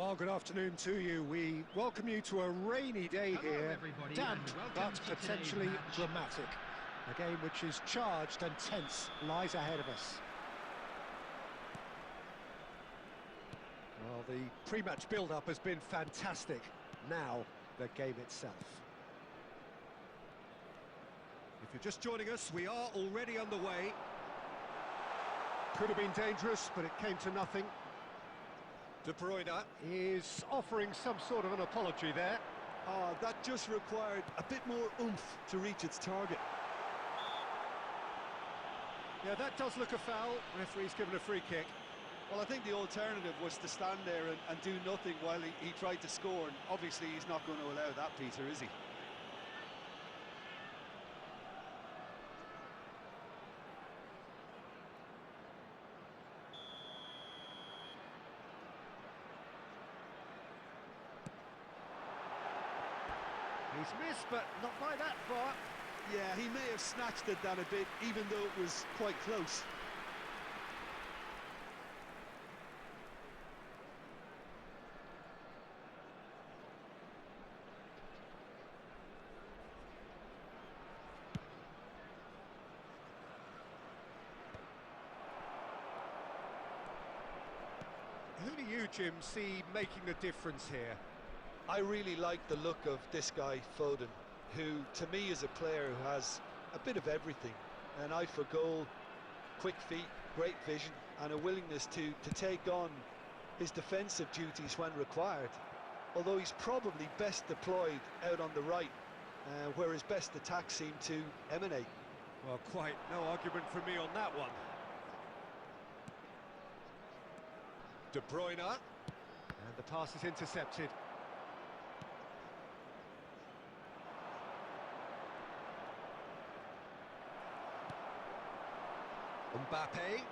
Well, good afternoon to you. We welcome you to a rainy day here, damp but potentially dramatic. A game which is charged and tense lies ahead of us. Well, the pre-match build-up has been fantastic. Now, the game itself. If you're just joining us, we are already underway. Could have been dangerous, but it came to nothing. De Bruyne is offering some sort of an apology there. That just required a bit more oomph to reach its target. Yeah, that does look a foul. Referee's given a free kick. Well, I think the alternative was to stand there and do nothing while he tried to score, and obviously he's not going to allow that, Peter, is he? He's missed, but not by that far. Yeah, he may have snatched at that a bit, even though it was quite close. Who do you, Jim, see making the difference here? I really like the look of this guy, Foden, who, to me, is a player who has a bit of everything. An eye for goal, quick feet, great vision, and a willingness to take on his defensive duties when required. Although he's probably best deployed out on the right, where his best attacks seem to emanate. Well, quite no argument from me on that one. De Bruyne, and the pass is intercepted. Mbappe.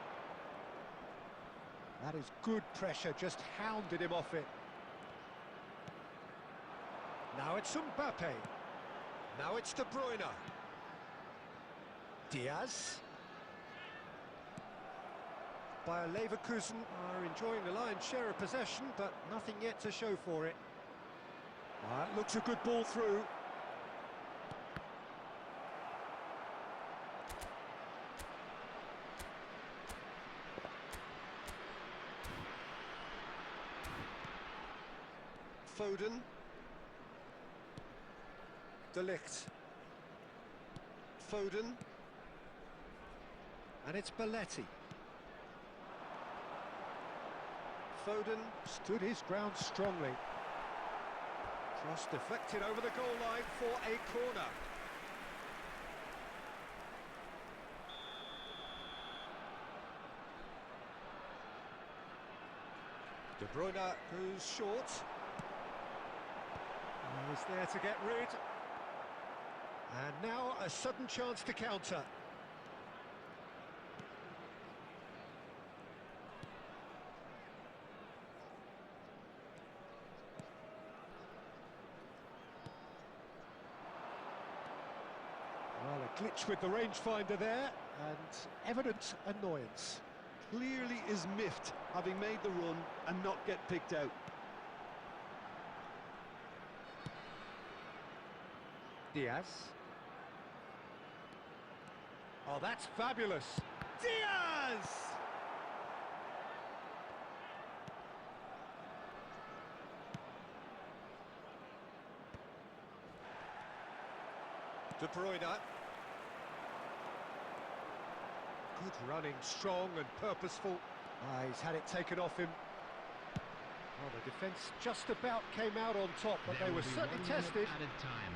That is good pressure, just hounded him off it. Now it's Mbappe. Now it's De Bruyne. Diaz. Bayer Leverkusen are enjoying the lion's share of possession, but nothing yet to show for it. That looks a good ball through. Foden. De Ligt. Foden. And it's Belletti. Foden stood his ground strongly. Cross deflected over the goal line for a corner. De Bruyne goes short. He's there to get rid. And now a sudden chance to counter. Well, a glitch with the rangefinder there, and evident annoyance. Clearly is miffed, having made the run and not get picked out. Diaz. Oh, that's fabulous. Diaz! De Bruyne. Good running, strong and purposeful. He's had it taken off him. Well, the defence just about came out on top, but they were certainly tested. Added time.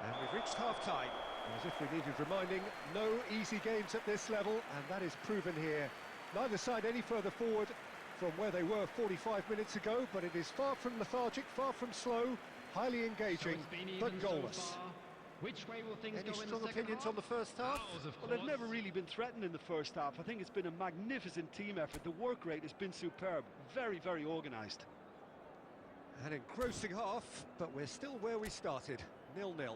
And we've reached half-time. As if we needed reminding, no easy games at this level, and that is proven here. Neither side any further forward from where they were 45 minutes ago, but it is far from lethargic, far from slow, highly engaging, but goalless. So which way will things Any go in strong the second opinions half? on the first half? Well, they've never really been threatened in the first half. I think it's been a magnificent team effort. The work rate has been superb. Very, very organised. An engrossing half, but we're still where we started, 0-0.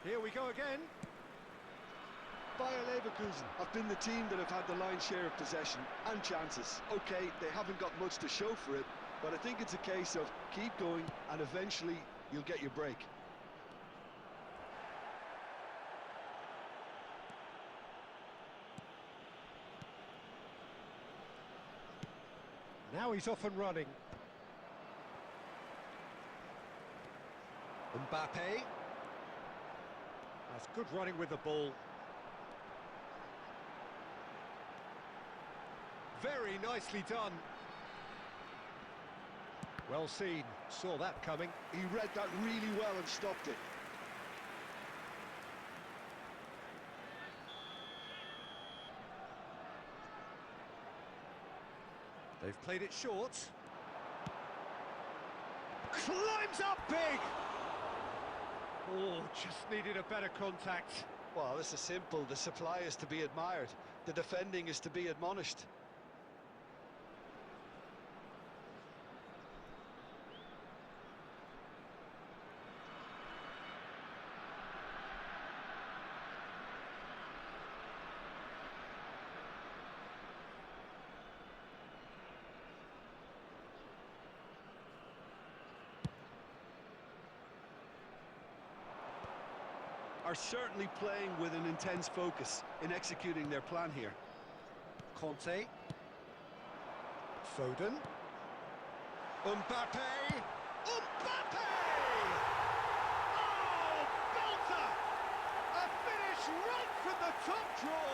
Here we go again. Bayer Leverkusen have been the team that have had the lion's share of possession and chances. Okay, they haven't got much to show for it, but I think it's a case of keep going and eventually you'll get your break. Now he's off and running. Mbappe. That's good running with the ball. Very nicely done. Well seen, saw that coming. He read that really well and stopped it. They've played it short. Climbs up big! Oh, just needed a better contact. Well, this is simple. The supply is to be admired. The defending is to be admonished. Are certainly playing with an intense focus in executing their plan here. Conte. Foden. Mbappe. Mbappe! Oh, belter! A finish right from the top draw.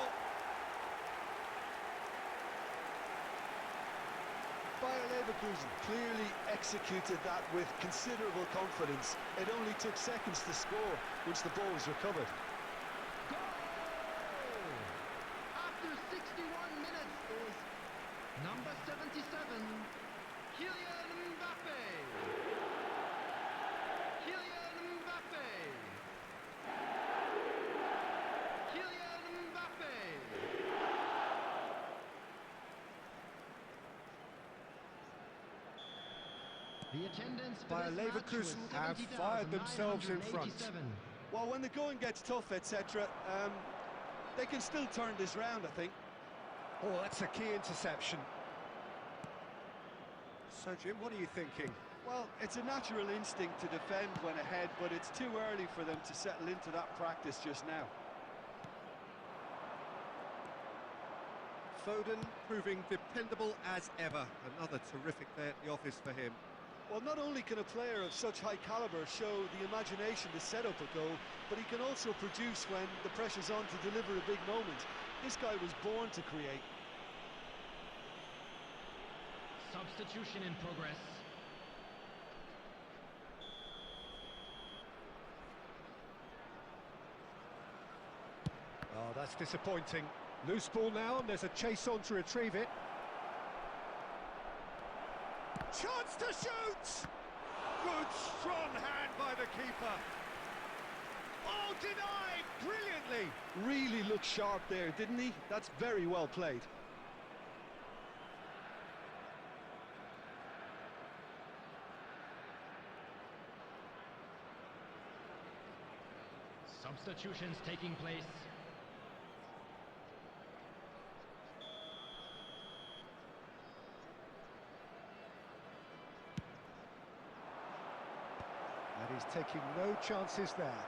Bayer Leverkusen clearly executed that with considerable confidence. It only took seconds to score once the ball was recovered. Goal! After 61 minutes is number 77, Kylian Mbappe. Kylian Mbappe. Kylian Mbappe. The attendance for Bayer this match was Leverkusen have fired themselves in front. 70,987. Well, when the going gets tough, etc., they can still turn this round, I think. Oh, that's a key interception. So, Jim, what are you thinking? Well, it's a natural instinct to defend when ahead, but it's too early for them to settle into that practice just now. Foden proving dependable as ever. Another terrific day at the office for him. Well, not only can a player of such high caliber show the imagination to set up a goal, but he can also produce when the pressure's on to deliver a big moment. This guy was born to create. Substitution in progress. Oh, that's disappointing. Loose ball now, and there's a chase on to retrieve it. Chance to shoot! Good, strong hand by the keeper. Oh, denied brilliantly. Really looked sharp there, didn't he? That's very well played. Substitutions taking place. And he's taking no chances there.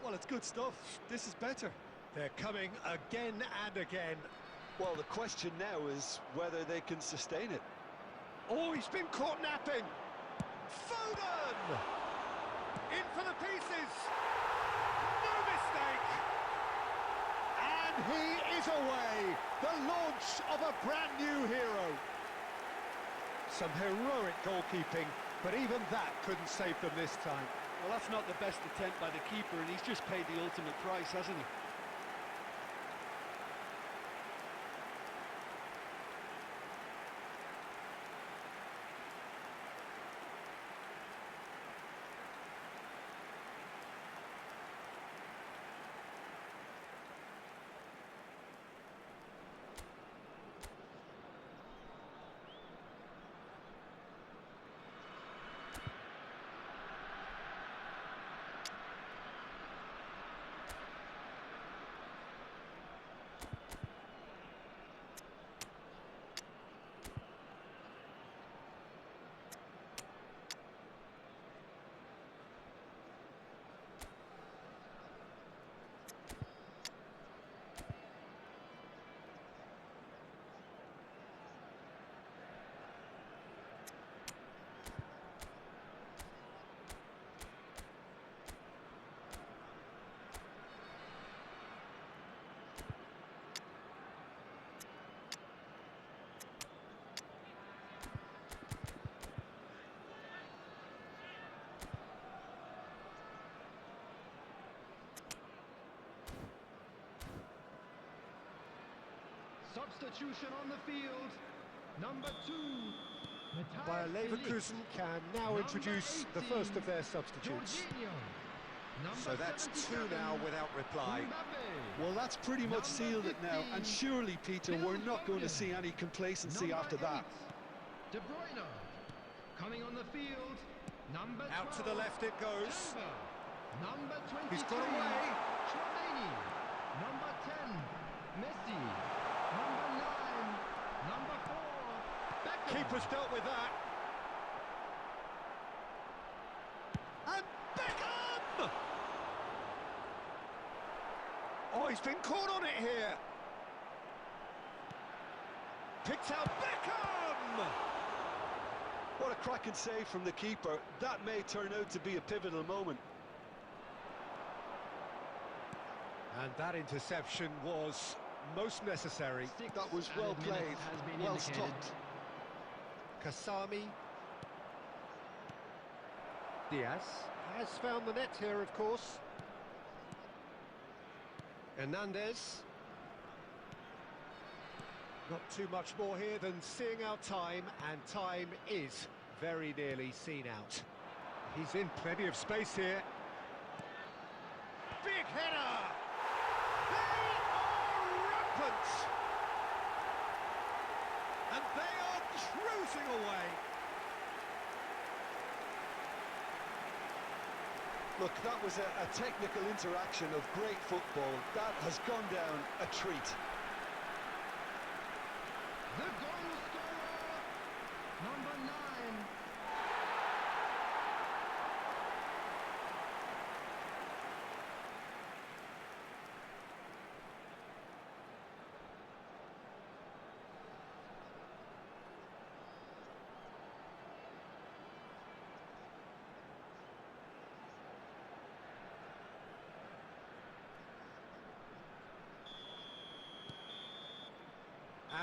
Well, it's good stuff. This is better. They're coming again and again. Well, the question now is whether they can sustain it. Oh, he's been caught napping. Foden! In for the pieces. No mistake. And he is away. The launch of a brand new hero. Some heroic goalkeeping, but even that couldn't save them this time. Well, that's not the best attempt by the keeper, and he's just paid the ultimate price, hasn't he? Substitution on the field. Number 2. Bayer Leverkusen can now introduce the first of their substitutes. So that's 2 now without reply. Well, that's pretty much sealed it now, and surely, Peter, we're not going to see any complacency after that. De Bruyne coming on the field. Number 12. Out to the left it goes. Number 23. He's got away. Chouameni. Number 10. Messi. Number 9. Number 4. Beckham. Keeper's dealt with that. And Beckham! Oh, he's been caught on it here. Picked out Beckham! What a cracking save from the keeper. That may turn out to be a pivotal moment. And that interception was most necessary. That was well played, well stopped. Kasami. Diaz has found the net here, of course. Hernandez. Not too much more here than seeing out time, and time is very nearly seen out. He's in plenty of space here. Big header! They are rampant! And they are cruising away. Look, that was a technical interaction of great football. That has gone down a treat. The goal scorer. Number 9.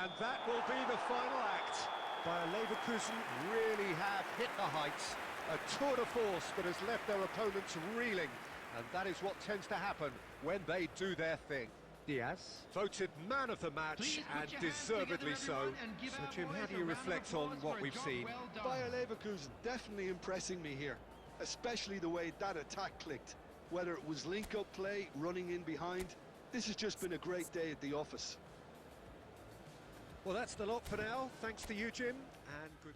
And that will be the final act. Bayer Leverkusen really have hit the heights. A tour de force that has left their opponents reeling. And that is what tends to happen when they do their thing. Diaz, voted man of the match, and deservedly so. So, Jim, how do you reflect on what we've seen? Bayer Leverkusen definitely impressing me here, especially the way that attack clicked. Whether it was link-up play, running in behind, this has just been a great day at the office. Well, that's the lot for now. Thanks to you, Jim, and good...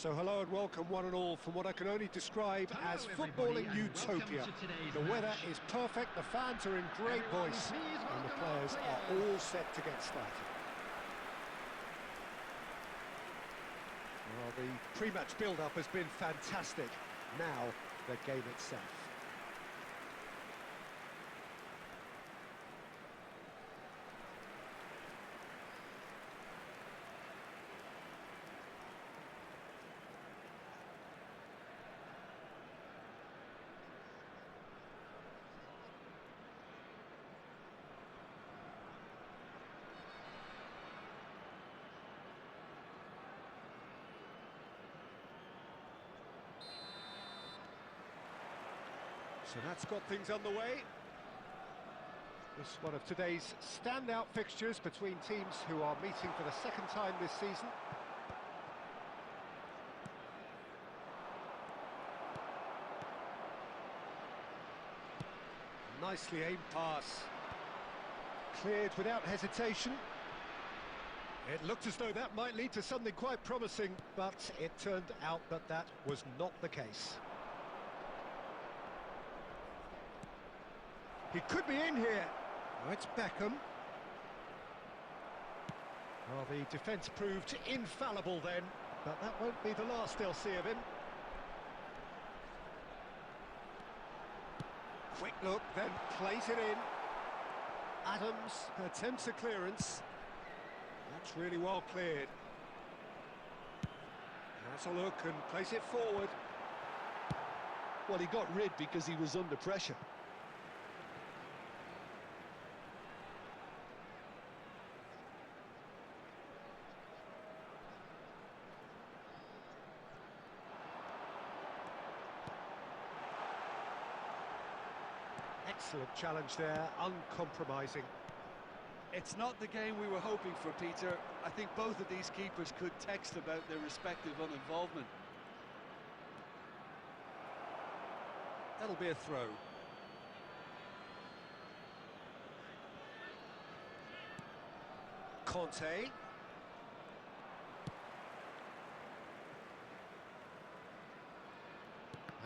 So hello and welcome one and all from what I can only describe as footballing utopia. The weather is perfect, the fans are in great voice, and the players are all set to get started. Well, the pre-match build-up has been fantastic. Now, the game itself. So that's got things underway. This is one of today's standout fixtures between teams who are meeting for the second time this season. Nicely aimed pass. Cleared without hesitation. It looked as though that might lead to something quite promising, but it turned out that that was not the case. He could be in here. Oh, it's Beckham. Well, the defence proved infallible then, but that won't be the last they'll see of him. Quick look, then plays it in. Adams attempts a clearance. That's really well cleared. Has a look and plays it forward. Well, he got rid because he was under pressure. Excellent challenge there, uncompromising. It's not the game we were hoping for, Peter. I think both of these keepers could text about their respective uninvolvement. That'll be a throw. Conte.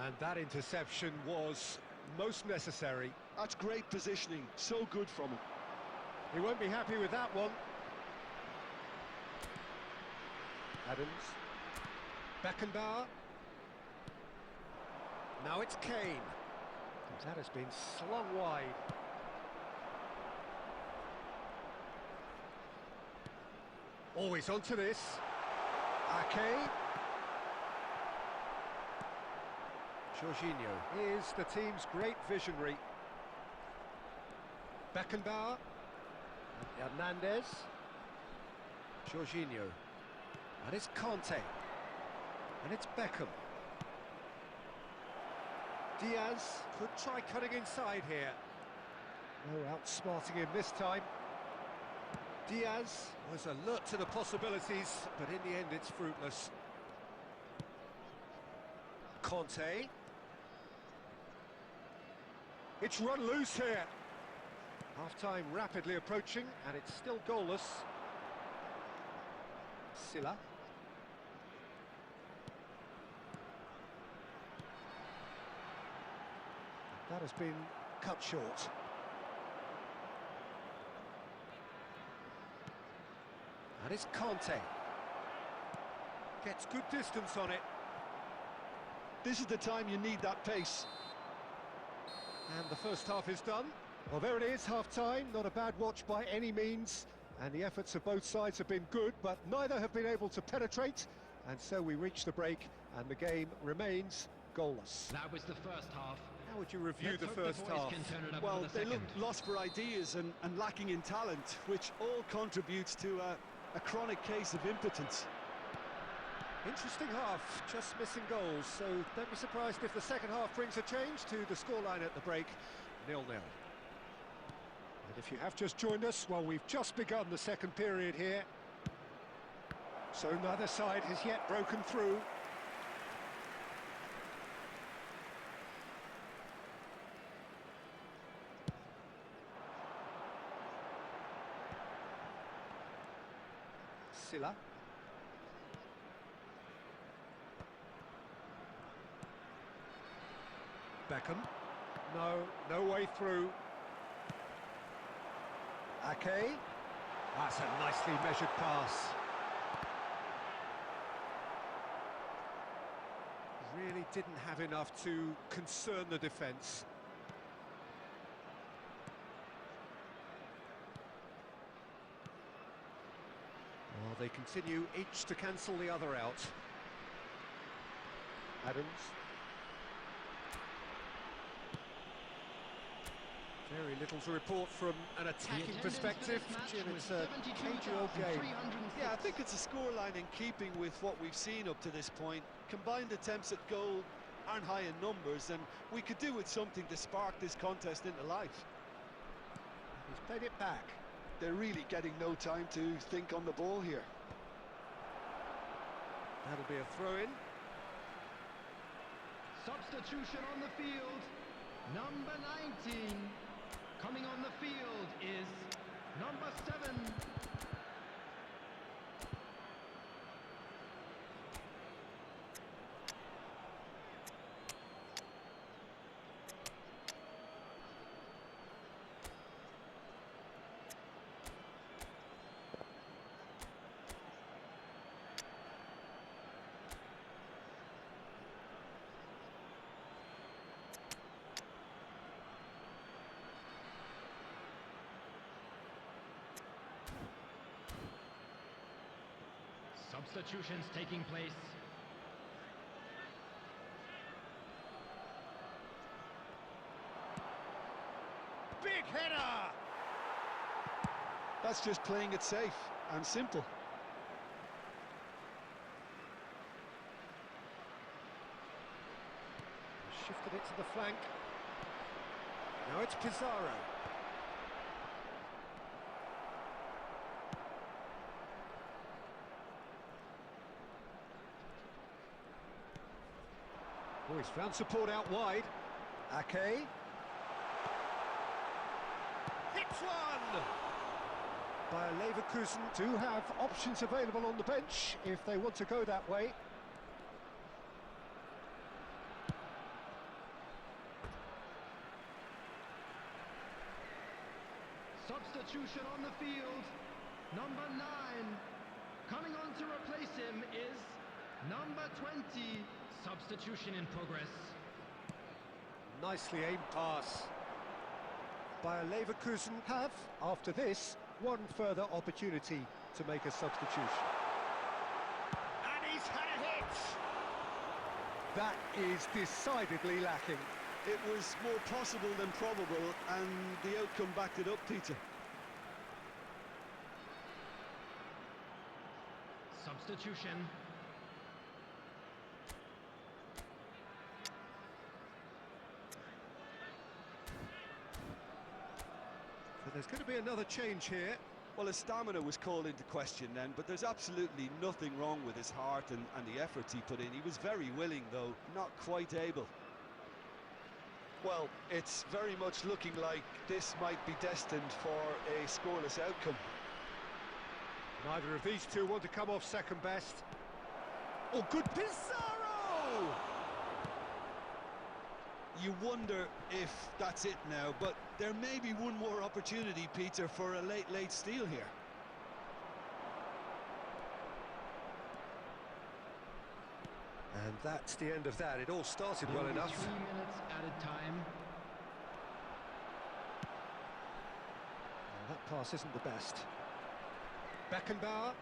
And that interception was most necessary. That's great positioning, so good from him. He won't be happy with that one. Adams. Beckenbauer. Now it's Kane. That has been slung wide. Always onto this. Ake. Jorginho is the team's great visionary. Beckenbauer. Hernandez. Jorginho. And it's Conte. And it's Beckham. Diaz could try cutting inside here. Oh, outsmarting him this time. Diaz was alert to the possibilities, but in the end it's fruitless. Conte. It's run loose here. Half-time rapidly approaching, and it's still goalless. Silla. That has been cut short. And it's Conte. Gets good distance on it. This is the time you need that pace. And the first half is done. Well, there it is, half-time. Not a bad watch by any means. And the efforts of both sides have been good, but neither have been able to penetrate. And so we reach the break, and the game remains goalless. That was the first half. How would you review Let's the hope first the boys half? can turn it up Well, for the they second. look lost for ideas and lacking in talent, which all contributes to a chronic case of impotence. Interesting half, just missing goals, so don't be surprised if the second half brings a change to the scoreline at the break, 0-0. And if you have just joined us, well, we've just begun the second period here. So neither side has yet broken through. Silla. Beckham. No way through. Ake. That's a nicely measured pass. Really didn't have enough to concern the defence. Well, they continue each to cancel the other out. Adams. Very little to report from an attacking perspective. Jim, it's a cagey old game. Yeah, I think it's a scoreline in keeping with what we've seen up to this point. Combined attempts at goal aren't high in numbers, and we could do with something to spark this contest into life. He's played it back. They're really getting no time to think on the ball here. That'll be a throw-in. Substitution on the field. Number 19. Coming on the field is number 7. Substitutions taking place. Big header! That's just playing it safe and simple. Shifted it to the flank. Now it's Pizarro. Oh, he's found support out wide. Ake. Hits one! Bayer Leverkusen do have options available on the bench if they want to go that way. Substitution on the field. Number 9. Coming on to replace him is number 20. Substitution in progress. Nicely aimed pass. Bayer Leverkusen have, after this, one further opportunity to make a substitution. And he's had a hit! That is decidedly lacking. It was more possible than probable, and the outcome backed it up, Peter. Substitution. So there's going to be another change here. Well, his stamina was called into question then, but there's absolutely nothing wrong with his heart and the efforts he put in. He was very willing, though, not quite able. Well, it's very much looking like this might be destined for a scoreless outcome. Neither of these two want to come off second best. Oh, good Pizarro! You wonder if that's it now, but there may be one more opportunity, Peter, for a late steal here. And that's the end of that. It all started well enough. 3 minutes added time. That pass isn't the best. Beckenbauer.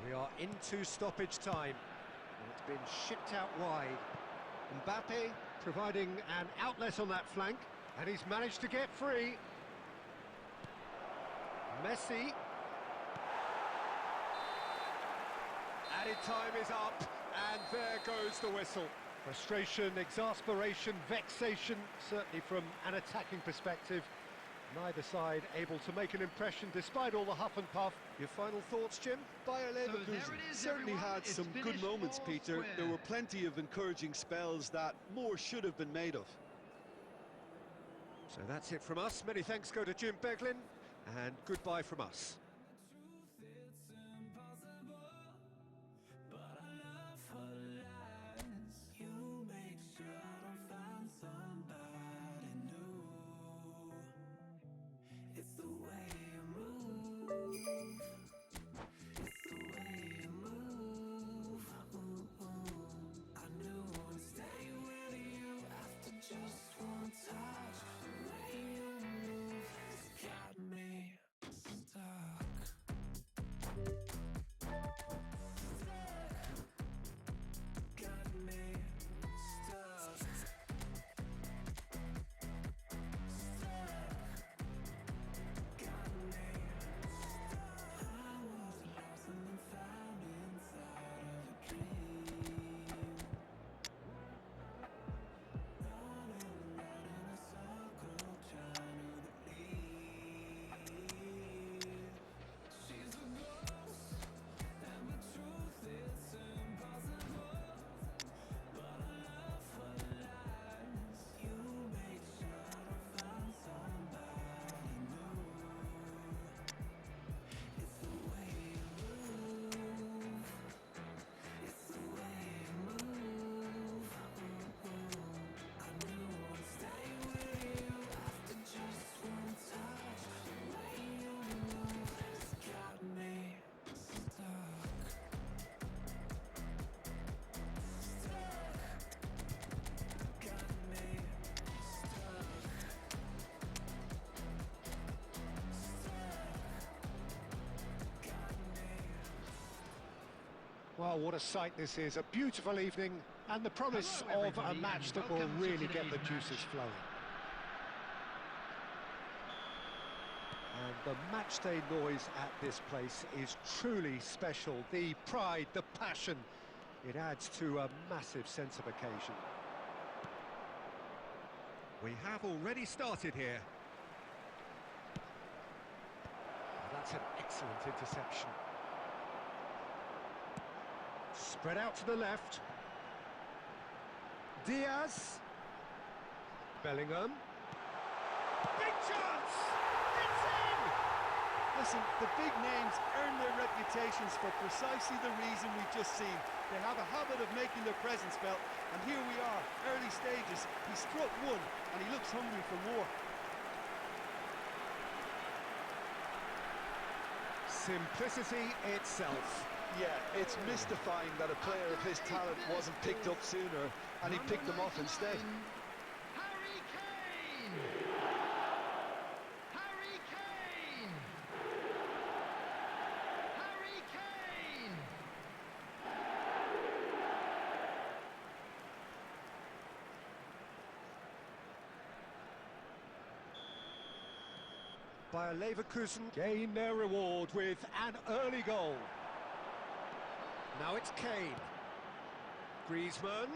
We are into stoppage time. And it's been shipped out wide. Mbappe providing an outlet on that flank, and he's managed to get free. Messi. Added time is up, and there goes the whistle. Frustration, exasperation, vexation, certainly from an attacking perspective. Neither side able to make an impression despite all the huff and puff. Your final thoughts, Jim? Bayer Leverkusen there it is, certainly everyone. had It's some good finished moments, all Peter. square. There were plenty of encouraging spells that more should have been made of. So that's it from us. Many thanks go to Jim Beglin, and goodbye from us. You make sure I don't find some Well, what a sight this is. A beautiful evening and the promise Hello, of a everybody, match and that will welcome to really get the today's juices match. flowing. And the matchday noise at this place is truly special. The pride, the passion, it adds to a massive sense of occasion. We have already started here. That's an excellent interception. Spread out to the left. Diaz. Bellingham. Big chance! It's in! Listen, the big names earn their reputations for precisely the reason we've just seen. They have a habit of making their presence felt, and here we are, early stages. He struck one, and he looks hungry for more. Simplicity itself. Yeah, it's mystifying that a player of his talent wasn't picked up sooner, and he picked them off instead. Harry Kane! Harry Kane! Harry Kane! Bayer Leverkusen gain their reward with an early goal. Now it's Kane. Griezmann.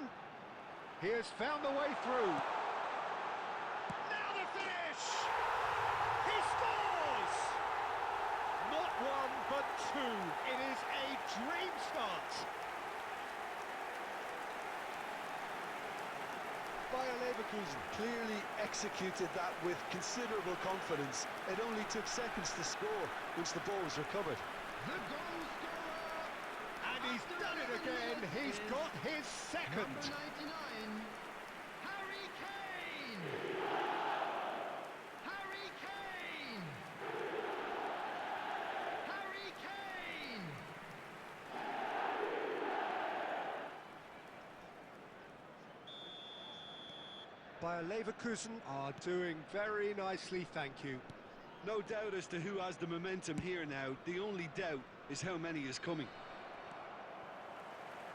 He has found the way through. Now the finish! He scores! Not one, but two. It is a dream start. Bayer Leverkusen clearly executed that with considerable confidence. It only took seconds to score once the ball was recovered. The goal scorer! And he's done it again. He's got his second. Number 99, Harry Kane! Harry Kane! Harry Kane! Bayer Leverkusen are doing very nicely, thank you. No doubt as to who has the momentum here now. The only doubt is how many is coming.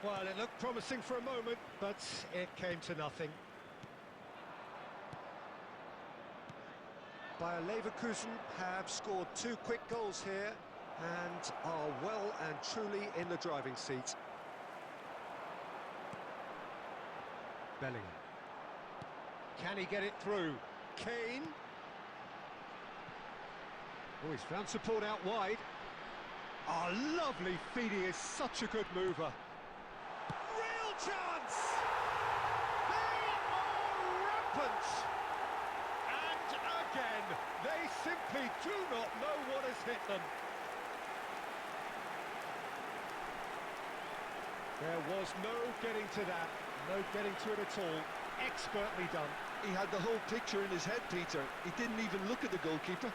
Well, it looked promising for a moment, but it came to nothing. Bayer Leverkusen have scored 2 quick goals here and are well and truly in the driving seat. Bellingham. Can he get it through? Kane. Oh, he's found support out wide. Oh, lovely feed. He is such a good mover. Real chance! They are rampant! And again, they simply do not know what has hit them. There was no getting to that, no getting to it at all. Expertly done. He had the whole picture in his head, Peter. He didn't even look at the goalkeeper.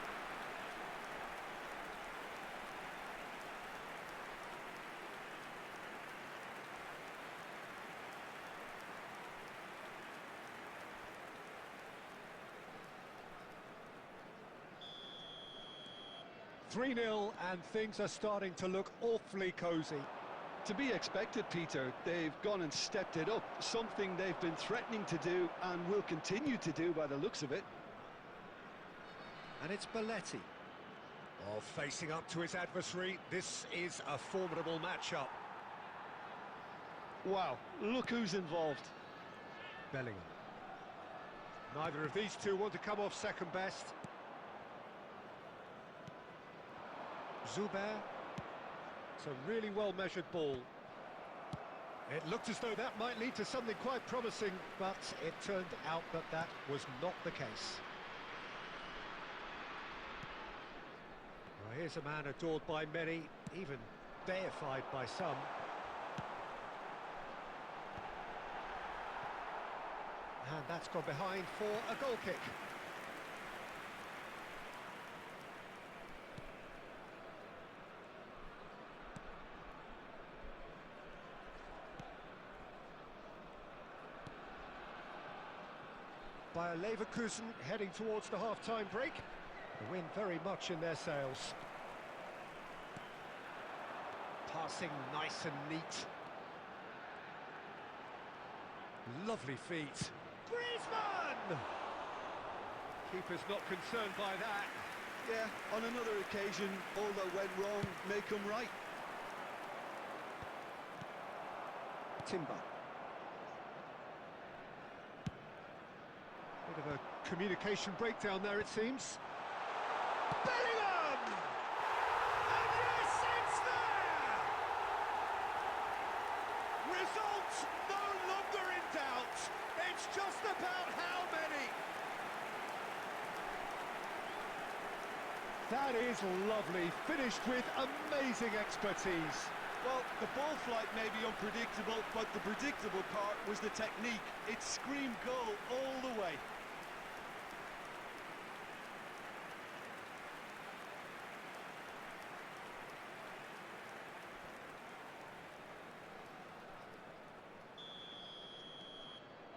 "3-0 and things are starting to look awfully cosy. To be expected, Peter. They've gone and stepped it up, something they've been threatening to do and will continue to do by the looks of it. And it's Belletti. Oh, facing up to his adversary, this is a formidable matchup. Wow, look who's involved. Bellingham. Neither of these two want to come off second best. Zuber. It's a really well-measured ball. It looked as though that might lead to something quite promising, but it turned out that that was not the case. Well, here's a man adored by many, even deified by some. And that's gone behind for a goal kick. Bayer Leverkusen heading towards the half-time break. The wind very much in their sails. Passing nice and neat. Lovely feet. Griezmann! Keeper's not concerned by that. Yeah, on another occasion, all that went wrong, make them right. Timber. Bit of a communication breakdown there, it seems. Bellingham! And yes, it's there! Results no longer in doubt. It's just about how many. That is lovely, finished with amazing expertise. Well, the ball flight may be unpredictable, but the predictable part was the technique. It screamed goal all the way.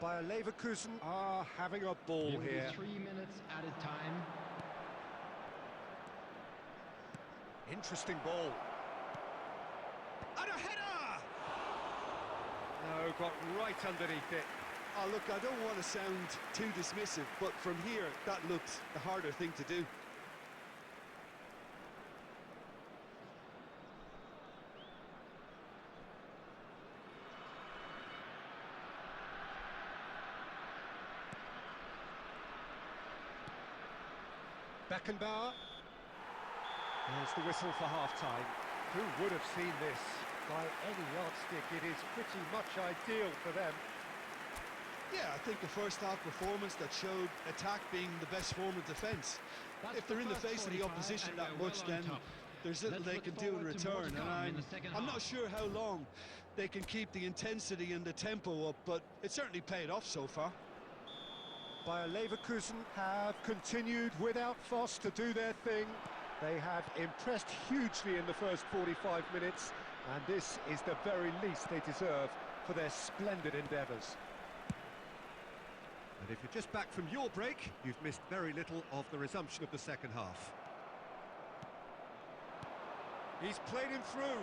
Bayer Leverkusen are having a ball Give it here. 3 minutes added time. Interesting ball. And a header! No, got right underneath it. Oh, look, I don't want to sound too dismissive, but from here, that looked the harder thing to do. Beckenbauer. There's the whistle for half-time. Who would have seen this? By any yardstick, it is pretty much ideal for them. Yeah, I think the first half performance that showed attack being the best form of defence. If they're in the face of the opposition that much, then there's little they can do in return, and I'm not sure how long they can keep the intensity and the tempo up, but it certainly paid off so far. Bayer Leverkusen have continued without fuss to do their thing. They have impressed hugely in the first 45 minutes, and this is the very least they deserve for their splendid endeavours. And if you're just back from your break, you've missed very little of the resumption of the second half. He's played him through.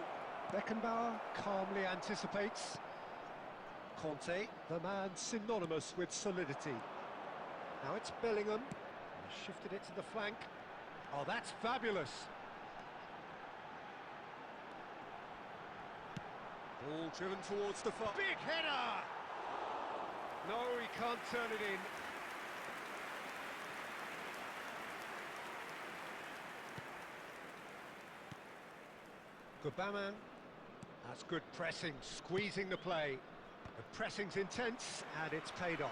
Beckenbauer calmly anticipates. Conte, the man synonymous with solidity. Now it's Bellingham. He's shifted it to the flank. Oh, that's fabulous. Ball driven towards the far. Big header! No, he can't turn it in. Gubaman. That's good pressing, squeezing the play. The pressing's intense, and it's paid off.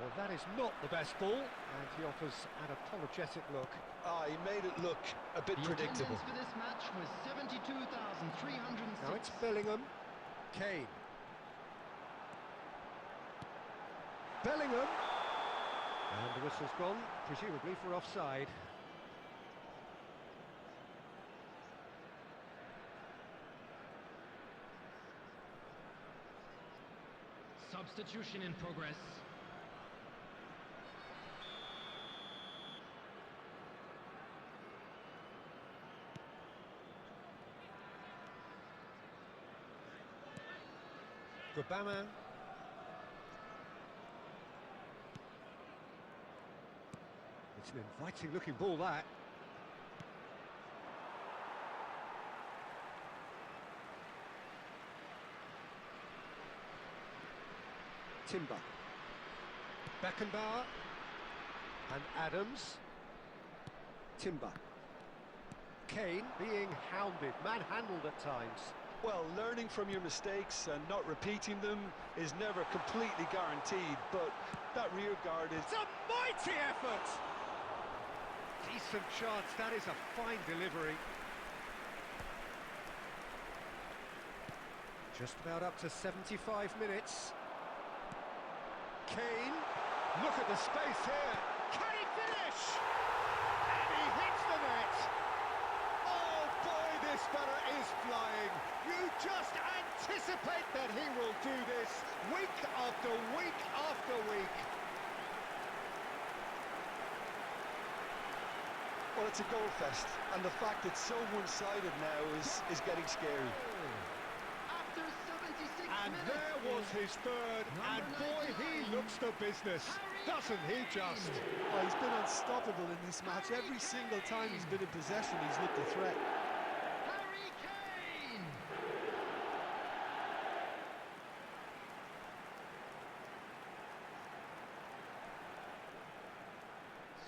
Well, that is not the best ball, and he offers an apologetic look. Ah, he made it look a bit predictable. The attendance for this match was 72,306. Now it's Bellingham. Kane. Bellingham. And the whistle's gone, presumably for offside. Substitution in progress. Gubaman. It's an inviting looking ball, that. Timber. Beckenbauer. And Adams. Timber. Kane being hounded, manhandled at times. Well, learning from your mistakes and not repeating them is never completely guaranteed, but that rear guard is... It's a mighty effort! Decent chance, that is a fine delivery. Just about up to 75 minutes. Kane, look at the space here. Can he finish? And he hits the net. Oh boy, this fella is flying. You just anticipate that he will do this week after week after week. Well, it's a goal fest, and the fact it's so one-sided now is getting scary. After 76 And minutes there was is his third, and boy, he 99, looks the business, doesn't he just? Oh, he's been unstoppable in this match. Every single time he's been in possession, he's looked a threat. Harry Kane!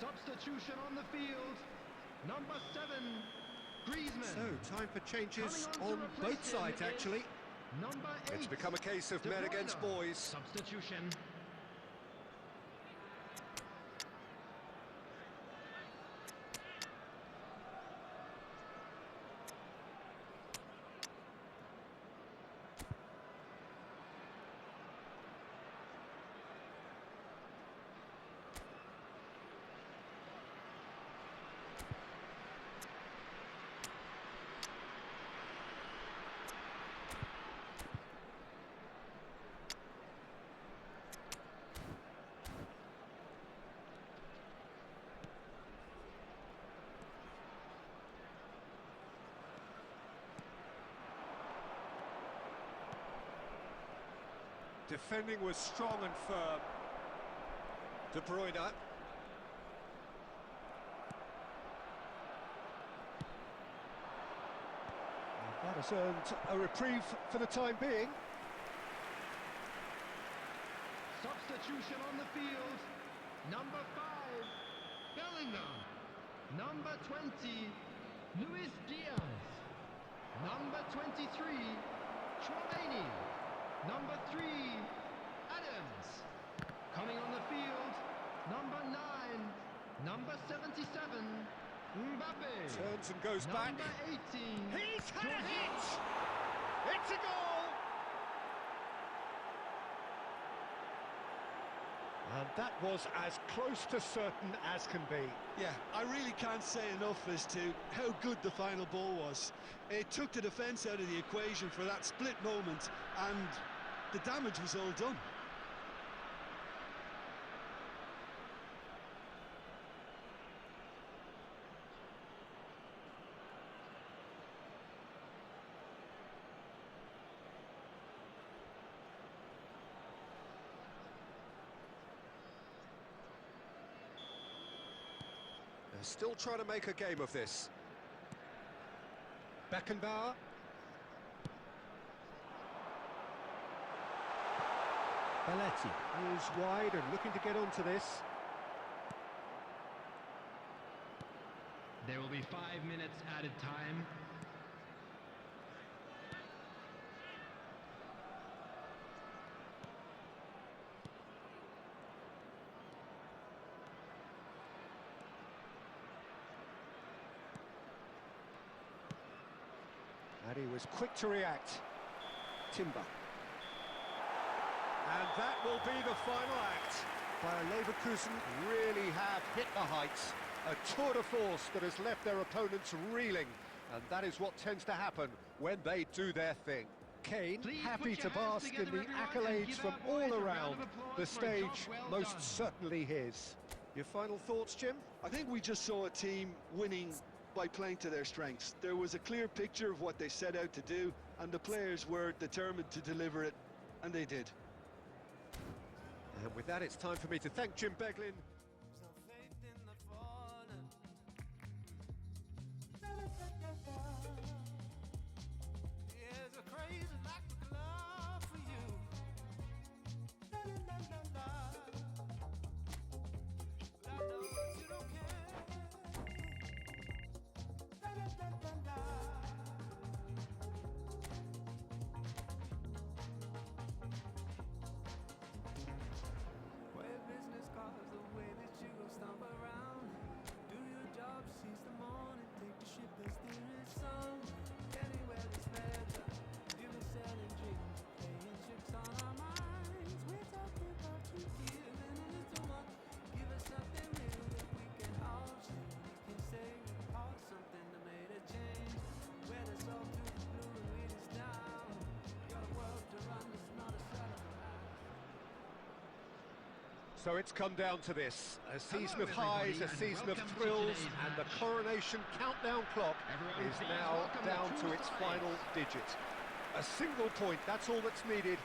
Substitution on the field. Number 7, Griezmann. So, time for changes Coming on to replace both him sides, is actually. Number 8. It's become a case of De men Bruyne. against boys. Substitution. Defending was strong and firm. De Bruyne. And that has earned a reprieve for the time being. Substitution on the field. Number 5, Bellingham. Number 20, Luis Diaz. Number 23, Chouameni. Number 3, Adams. Coming on the field, number 9, number 77, Mbappe. Turns and goes back. Number 18, He's had a Jorginho. hit! It's a goal! And that was as close to certain as can be. Yeah, I really can't say enough as to how good the final ball was. It took the defence out of the equation for that split moment, and the damage was all done. They're still trying to make a game of this. Beckenbauer. Belletti is wide and looking to get onto this. There will be 5 minutes added time. And he was quick to react. Timber. And that will be the final act. Bayer Leverkusen really have hit the heights. A tour de force that has left their opponents reeling. And that is what tends to happen when they do their thing. Kane, Please happy put to your hands bask in together, the everyone, and accolades give from our boys all a round around. of applause The for a job stage, well most done. certainly his. Your final thoughts, Jim? I think we just saw a team winning by playing to their strengths. There was a clear picture of what they set out to do, and the players were determined to deliver it, and they did. And with that, it's time for me to thank Jim Beglin. Where business calls the way So it's come down to this, a season of Hello, highs, a everybody, season of and welcome to thrills, today's and the match. coronation countdown clock Everyone, is please now welcome the down two to its sides. final digit. A single point, that's all that's needed,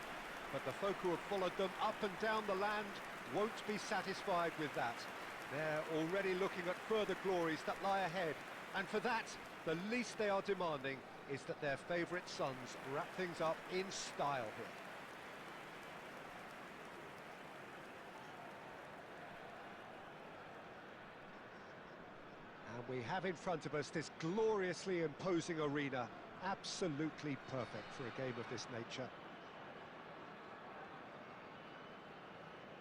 but the folk who have followed them up and down the land won't be satisfied with that. They're already looking at further glories that lie ahead, and for that, the least they are demanding is that their favourite sons wrap things up in style here. And we have in front of us this gloriously imposing arena, absolutely perfect for a game of this nature.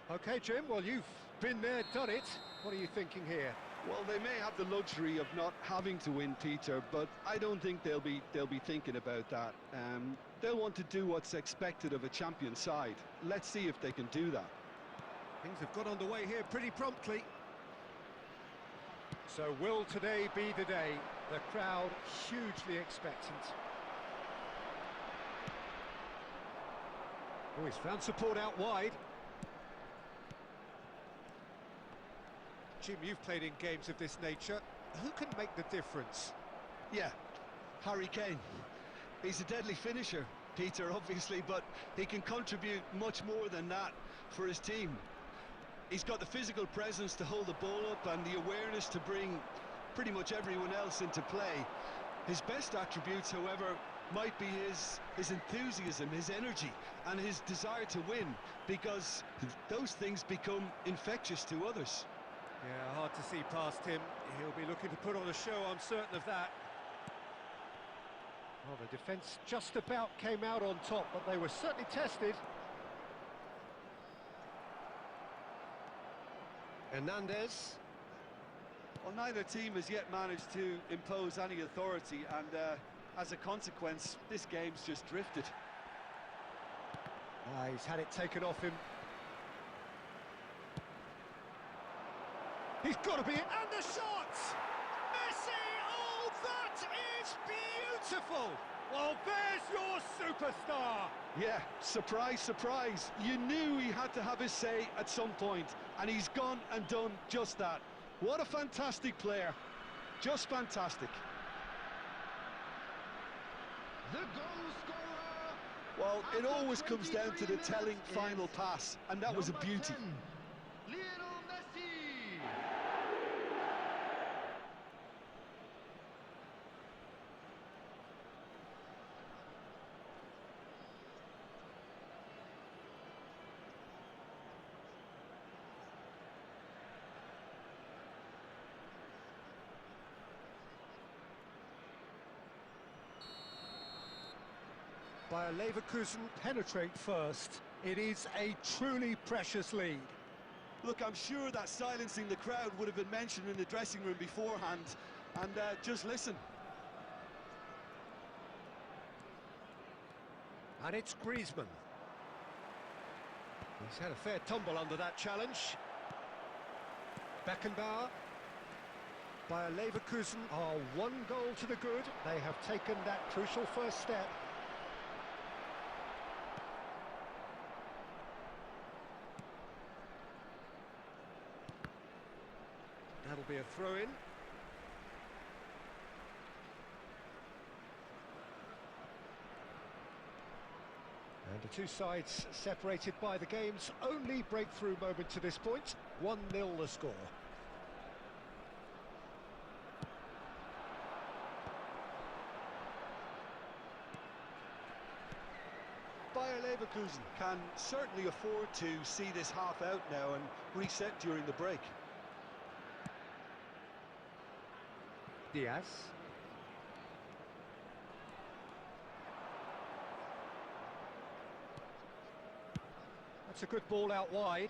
Okay, Jim, well, you've been there, done it. What are you thinking here? Well, they may have the luxury of not having to win, Peter, but I don't think they'll be thinking about that. They'll want to do what's expected of a champion side. Let's see if they can do that. Things have got underway here pretty promptly. So will today be the day? The crowd hugely expectant. Oh, he's found support out wide. Jim, you've played in games of this nature. Who can make the difference? Yeah, Harry Kane. He's a deadly finisher, Peter, obviously, but he can contribute much more than that for his team. He's got the physical presence to hold the ball up and the awareness to bring pretty much everyone else into play. His best attributes, however, might be his enthusiasm, his energy, and his desire to win, because those things become infectious to others. Yeah, hard to see past him. He'll be looking to put on a show, I'm certain of that. Well, the defence just about came out on top, but they were certainly tested. Hernandez. Well, neither team has yet managed to impose any authority, and as a consequence, this game's just drifted. He's had it taken off him. He's got to be in, and the shot! Messi! Oh, that is beautiful! Well, there's your superstar! Yeah, surprise, surprise. You knew he had to have his say at some point, and he's gone and done just that. What a fantastic player. Just fantastic. The goal scorer. Well, it after always comes down to the 23 telling minutes final is pass, and that was a number beauty. 10, Lionel Messi. Bayer Leverkusen penetrate first. It is a truly precious lead. Look, I'm sure that silencing the crowd would have been mentioned in the dressing room beforehand, and just listen. And it's Griezmann. He's had a fair tumble under that challenge. Beckenbauer. Bayer Leverkusen are one goal to the good. They have taken that crucial first step. That'll be a throw-in. And the two sides separated by the game's only breakthrough moment to this point. 1-0 the score. Bayer Leverkusen can certainly afford to see this half out now and reset during the break. Diaz. That's a good ball out wide.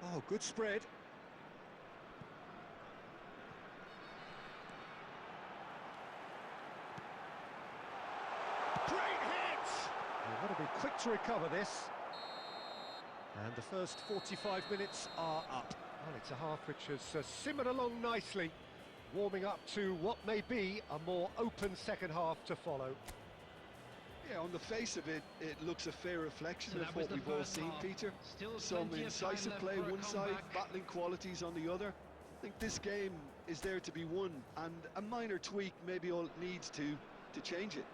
Oh, good spread. Great hit! You've got to be quick to recover this. And the first 45 minutes are up. Well, it's a half which has simmered along nicely. warming up to what may be a more open second half to follow. Yeah, on the face of it, it looks a fair reflection So of that was what the we've all first seen, half. Peter. Still Some plenty of time incisive left play for a one side, comeback. battling qualities on the other. I think this game is there to be won, and a minor tweak maybe all it needs to change it.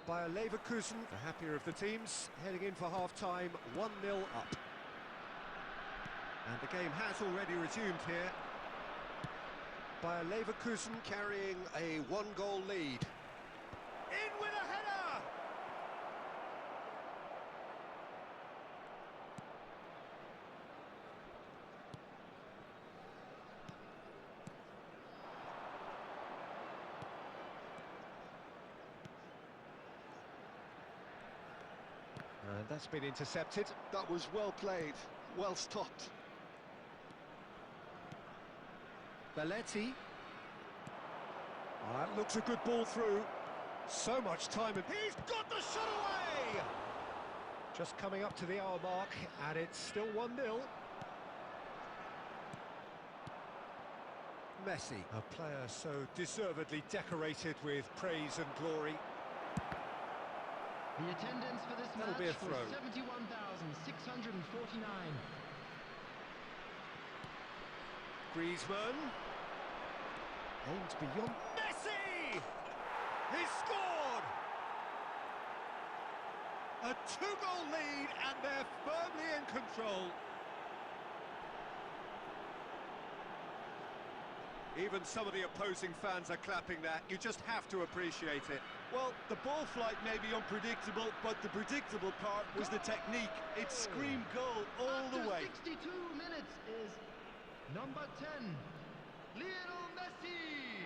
Bayer Leverkusen, the happier of the teams, heading in for half-time, 1-0 up. And the game has already resumed here. Bayer Leverkusen carrying a one-goal lead. In with a header! And that's been intercepted. That was well played, well stopped. Belletti. That looks a good ball through. So much time, and he's got the shot away! Just coming up to the hour mark, and it's still 1-0. Messi, a player so deservedly decorated with praise and glory. The attendance for this That'll match be a was throw. 71,649. Griezmann. Aimed beyond. Messi! He's scored! A two-goal lead, and they're firmly in control. Even some of the opposing fans are clapping that. You just have to appreciate it. Well, the ball flight may be unpredictable, but the predictable part was the technique. It screamed goal all the way. After 62 minutes is number 10, Lionel Messi.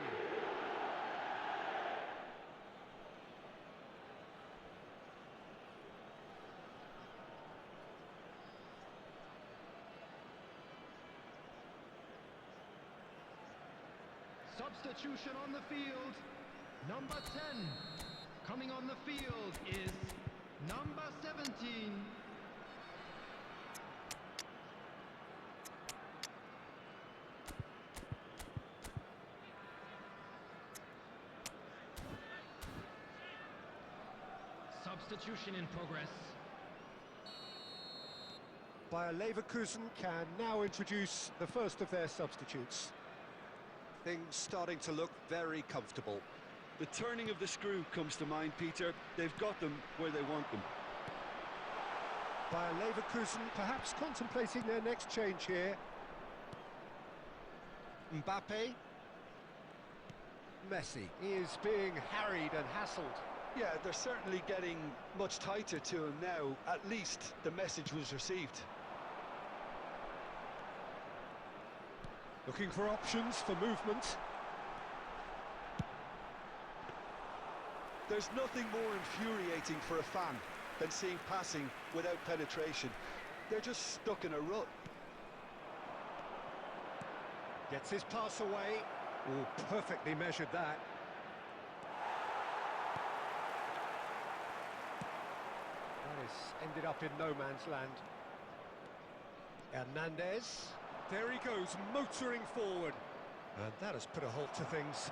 Substitution on the field, number 10. Coming on the field is number 17. Substitution in progress. Bayer Leverkusen can now introduce the first of their substitutes. Things starting to look very comfortable. The turning of the screw comes to mind, Peter. They've got them where they want them. Bayer Leverkusen perhaps contemplating their next change here. Mbappe. Messi is being harried and hassled. Yeah, they're certainly getting much tighter to him now. At least the message was received. Looking for options for movement. There's nothing more infuriating for a fan than seeing passing without penetration. They're just stuck in a rut. Gets his pass away. Oh, perfectly measured that. That has ended up in no man's land. Hernandez. There he goes, motoring forward. And that has put a halt to things.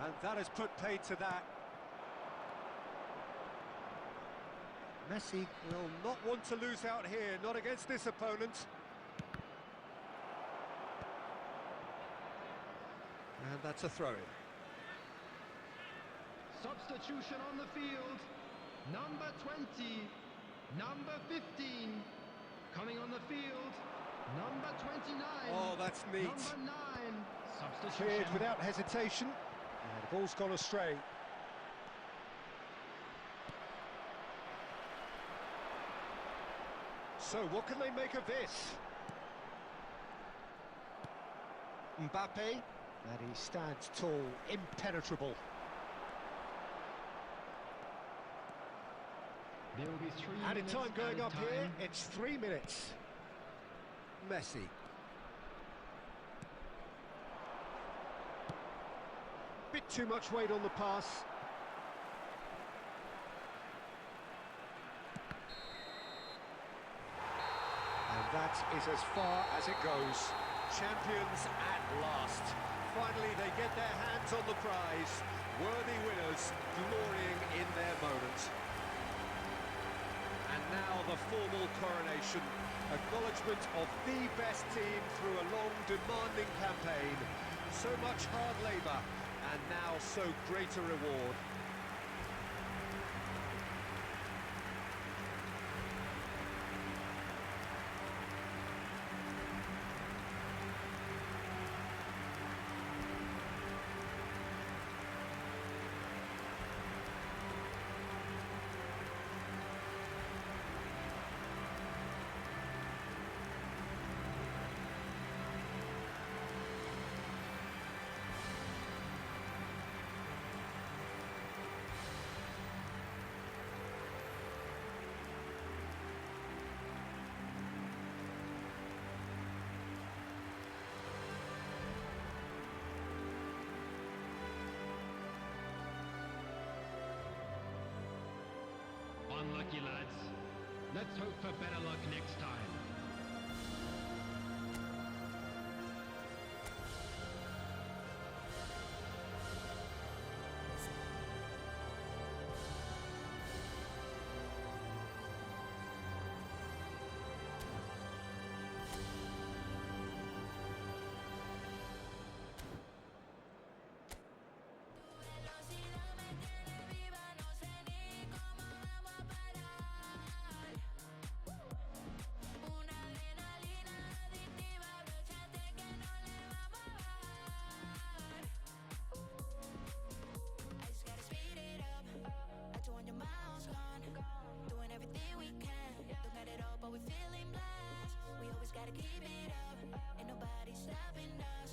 And that has put paid to that. Messi will not want to lose out here, not against this opponent. And that's a throw-in. Substitution on the field, number 20, number 15. Coming on the field, number 29. Oh, that's neat. Number 9, substitution. Cleared without hesitation. And the ball's gone astray. So, what can they make of this? Mbappe, and he stands tall, impenetrable. There will be 3 Added minutes time going added up time. here, it's 3 minutes. Messi. Bit too much weight on the pass. That is as far as it goes. Champions at last. Finally, they get their hands on the prize. Worthy winners, glorying in their moment. And now the formal coronation. Acknowledgement of the best team through a long, demanding campaign. So much hard labour, and now so great a reward. Unlucky, lads. Let's hope for better luck next time. Gotta keep it up, ain't nobody stopping us.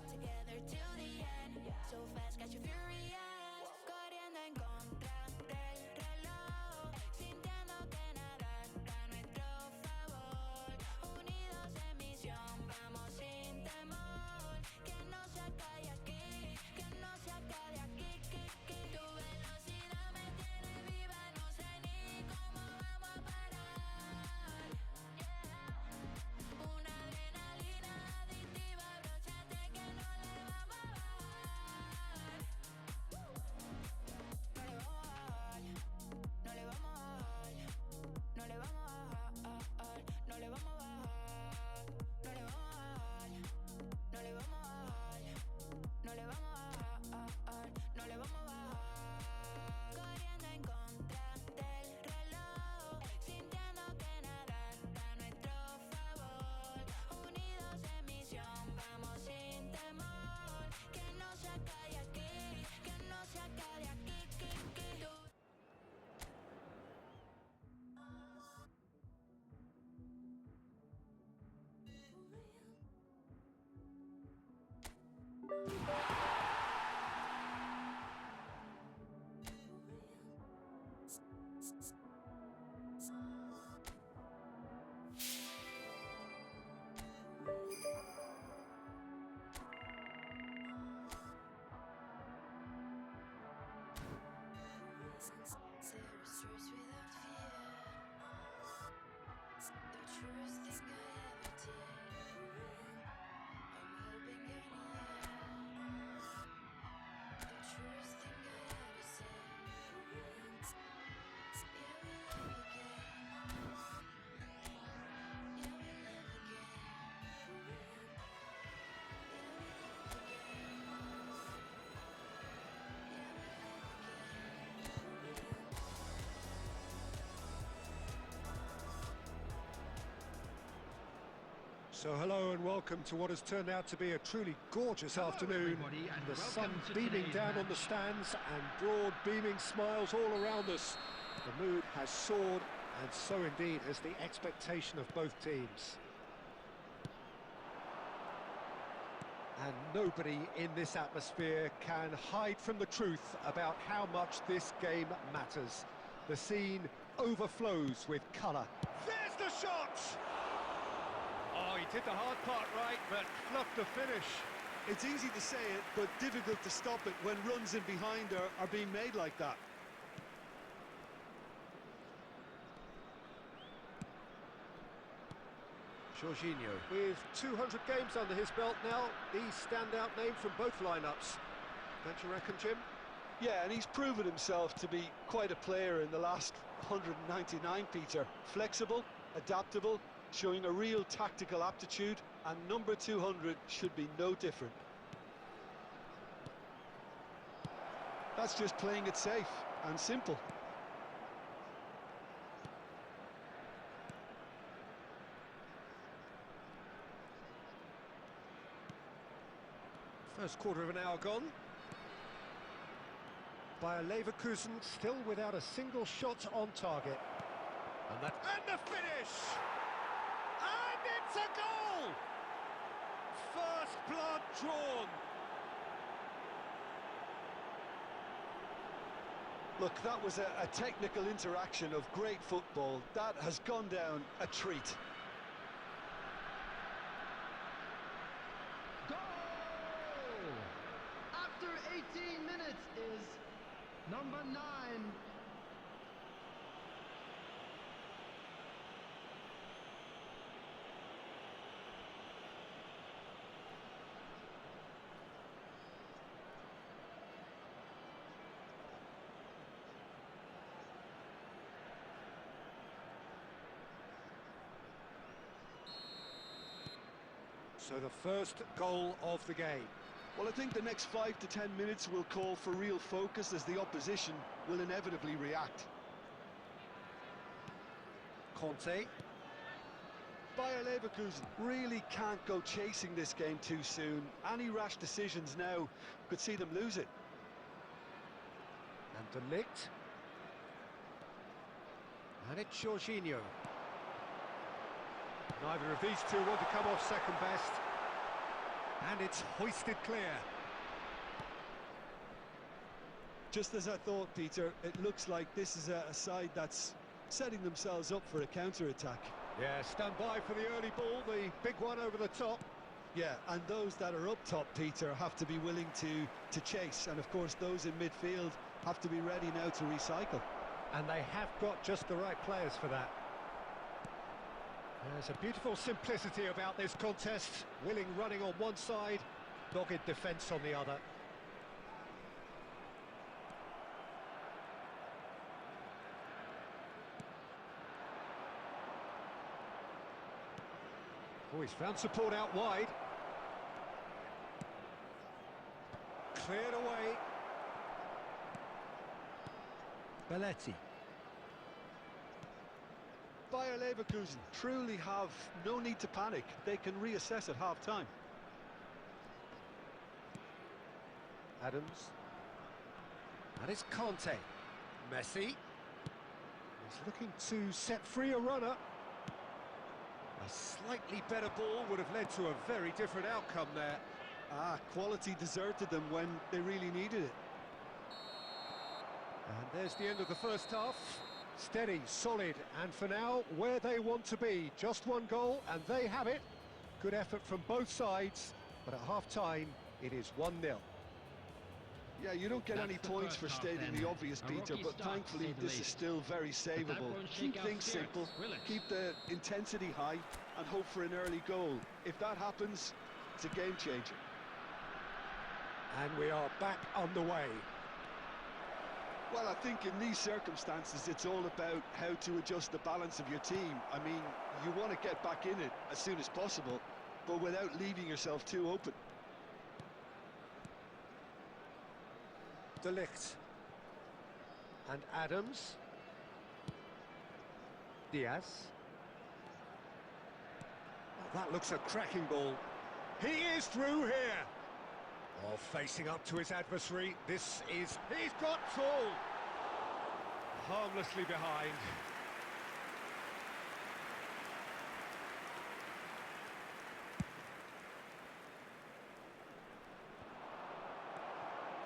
Together till the end, so fast, got you furious. Corriendo en contra del reloj, sintiendo que nada está a nuestro favor. Unidos en misión, vamos sin temor. Que no se acabe aquí, que no se acabe aquí. Tu velocidad me tiene viva, no sé ni cómo vamos a parar. Una adrenalina adictiva, abróchate que no le vamos a bajar. No le vamos a bajar, no le vamos a bajar, no le vamos a bajar, no le vamos a bajar, no le vamos a bajar, no le vamos a bajar, no le vamos a bajar. Corriendo en contra del reloj, sintiendo que nada está a nuestro favor. Unidos en misión, vamos sin temor. Que no se acabe aquí, que no se acabe aquí. So hello and welcome to what has turned out to be a truly gorgeous afternoon. Everybody, and The sun welcome to beaming today's down on the match. stands and broad beaming smiles all around us. The mood has soared, and so indeed has the expectation of both teams. And nobody in this atmosphere can hide from the truth about how much this game matters. The scene overflows with colour. There's the shot! Oh, he did the hard part right, but fluffed the finish. It's easy to say it, but difficult to stop it when runs in behind are being made like that. Jorginho. With 200 games under his belt now, the standout name from both lineups. Don't you reckon, Jim? Yeah, and he's proven himself to be quite a player in the last 199, Peter. Flexible, adaptable, showing a real tactical aptitude, and number 200 should be no different. That's just playing it safe and simple. First quarter of an hour gone. Bayer Leverkusen still without a single shot on target. And the finish! And it's a goal! First blood drawn. Look, that was a technical interaction of great football. That has gone down a treat. Goal! After 18 minutes is number 9. So the first goal of the game. Well, I think the next 5 to 10 minutes will call for real focus as the opposition will inevitably react. Conte. Bayer Leverkusen really can't go chasing this game too soon. Any rash decisions now could see them lose it. And De Ligt. And it's Jorginho. Neither of these two want to come off second best. And it's hoisted clear. Just as I thought, Peter, it looks like this is a side that's setting themselves up for a counter-attack. Yeah, stand by for the early ball, the big one over the top. Yeah, and those that are up top, Peter, have to be willing to chase. And of course, those in midfield have to be ready now to recycle. And they have got just the right players for that. There's a beautiful simplicity about this contest. Willing running on one side, dogged defence on the other. Oh, he's found support out wide. Cleared away. Belletti. Bayer Leverkusen truly have no need to panic. They can reassess at half-time. Adams. And it's Conte. Messi. He's looking to set free a runner. A slightly better ball would have led to a very different outcome there. Quality deserted them when they really needed it. And there's the end of the first half. Steady, solid, and for now, where they want to be. Just one goal, and they have it. Good effort from both sides, but at half-time, it is 1-0. Yeah, you don't get any points for stating the obvious, Peter, but thankfully this is still very savable. Keep things simple, keep the intensity high, and hope for an early goal. If that happens, it's a game changer. And we are back on the way. Well, I think in these circumstances, it's all about how to adjust the balance of your team. I mean, you want to get back in it as soon as possible, but without leaving yourself too open. De Ligt. And Adams. Diaz. Oh, that looks a cracking ball. He is through here. Oh, facing up to his adversary. He's got tall. Harmlessly behind.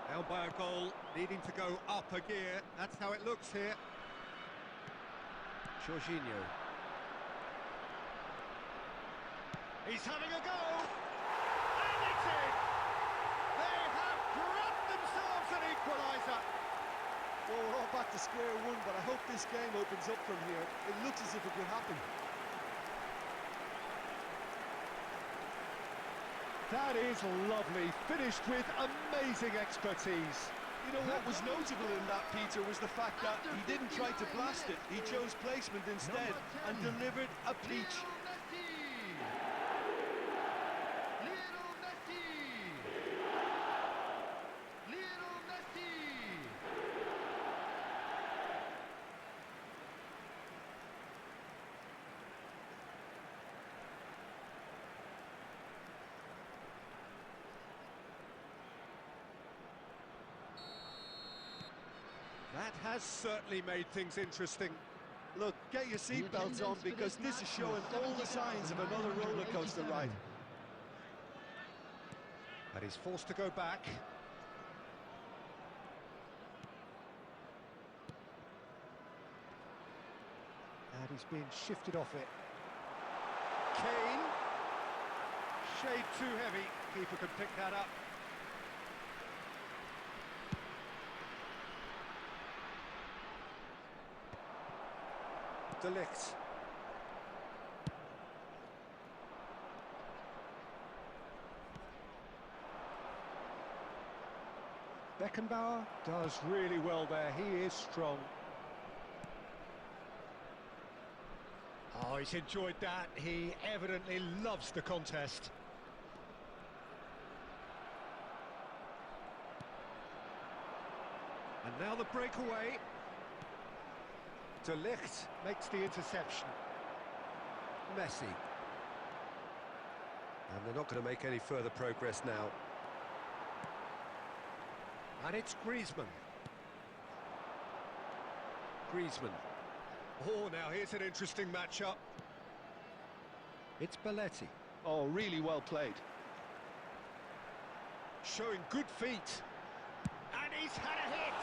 Down by a goal, needing to go up a gear. That's how it looks here. Jorginho. He's having a go! And it's in! They have grabbed themselves an equaliser! Well, we're all back to square one, but I hope this game opens up from here. It looks as if it could happen. That is lovely, finished with amazing expertise. You know what was notable in that, Peter, was the fact that he didn't try to blast it. He chose placement instead and delivered a peach. Lionel Messi! Lionel Messi! That has certainly made things interesting. Look, get your seatbelts on because this is showing all the signs of another roller coaster ride. And he's forced to go back. And he's being shifted off it. Kane. Shade too heavy. Keeper can pick that up. De Ligt. Beckenbauer does really well there, he is strong. Oh, he's enjoyed that, he evidently loves the contest. And now the breakaway. De Ligt makes the interception. Messi. And they're not going to make any further progress now. And it's Griezmann. Griezmann. Oh, now here's an interesting matchup. It's Belletti. Oh, really well played. Showing good feet. And he's had a hit!